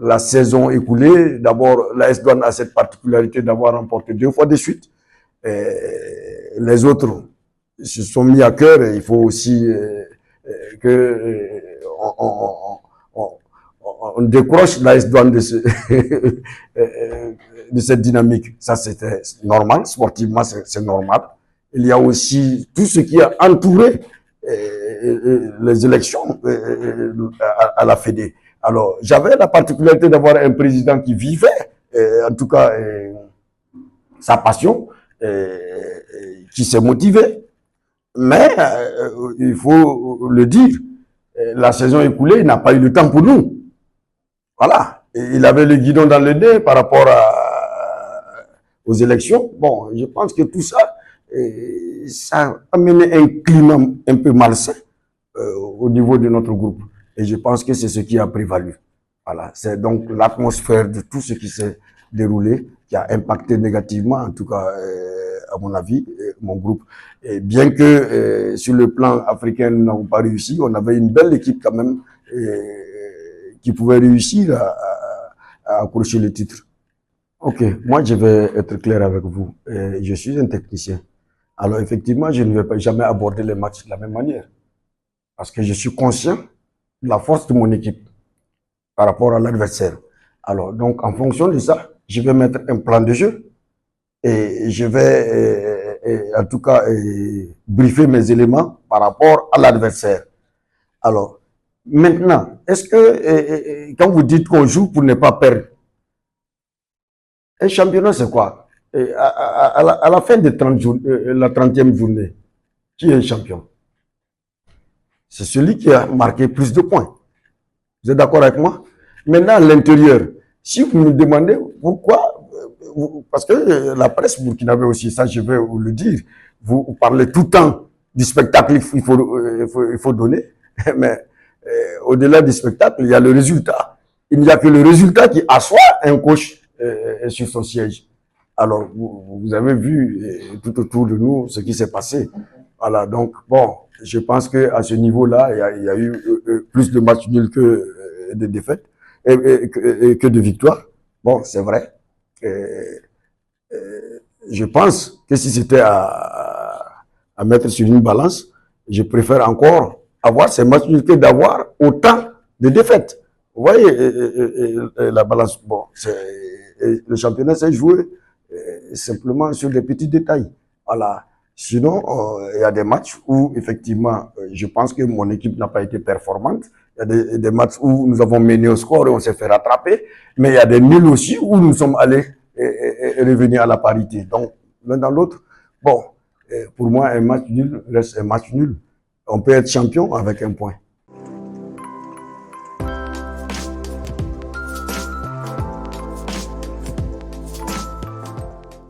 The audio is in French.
la saison écoulée, d'abord, l'AS Douanes a cette particularité d'avoir remporté 2 fois de suite. Les autres se sont mis à cœur et il faut aussi que on décroche l'AS Douanes de, de cette dynamique. Ça, c'était normal. Sportivement, c'est normal. Il y a aussi tout ce qui a entouré les élections à la Fédé. Alors, j'avais la particularité d'avoir un président qui vivait, en tout cas, sa passion, qui s'est motivé. Mais, il faut le dire, la saison écoulée, il n'a pas eu le temps pour nous. Voilà. Et il avait le guidon dans le nez par rapport aux élections. Bon, je pense que tout ça, ça a amené un climat un peu malsain au niveau de notre groupe. Et je pense que c'est ce qui a prévalu. Voilà. C'est donc l'atmosphère de tout ce qui s'est déroulé qui a impacté négativement, en tout cas, à mon avis, mon groupe. Et bien que sur le plan africain, nous n'avons pas réussi, on avait une belle équipe quand même qui pouvait réussir à accrocher le titre. Ok, moi je vais être clair avec vous. Je suis un technicien. Alors effectivement, je ne vais pas jamais aborder les matchs de la même manière. Parce que je suis conscient de la force de mon équipe par rapport à l'adversaire. Alors donc en fonction de ça, je vais mettre un plan de jeu et je vais en tout cas briefer mes éléments par rapport à l'adversaire. Alors maintenant, est-ce que quand vous dites qu'on joue pour ne pas perdre, un championnat c'est quoi? À la fin de 30 jours, la 30e journée, qui est champion? C'est celui qui a marqué plus de points. Vous êtes d'accord avec moi? Maintenant, à l'intérieur, si vous me demandez pourquoi, parce que la presse burkinabé aussi, ça je vais vous le dire, vous parlez tout le temps du spectacle qu'il faut donner, mais au-delà du spectacle, il y a le résultat. Il n'y a que le résultat qui assoit un coach sur son siège. Alors, vous avez vu tout autour de nous ce qui s'est passé. Voilà, donc, bon, je pense qu'à ce niveau-là, il y a eu plus de matchs nuls que de défaites et que de victoires. Bon, c'est vrai. Je pense que si c'était à mettre sur une balance, je préfère encore avoir ces matchs nuls que d'avoir autant de défaites. Vous voyez, la balance, bon, le championnat s'est joué simplement sur des petits détails. Voilà. Sinon, il y a des matchs où, effectivement, je pense que mon équipe n'a pas été performante. Il y a des matchs où nous avons mené au score et on s'est fait rattraper. Mais il y a des nuls aussi où nous sommes allés revenir à la parité. Donc, l'un dans l'autre, bon, pour moi, un match nul reste un match nul. On peut être champion avec un point.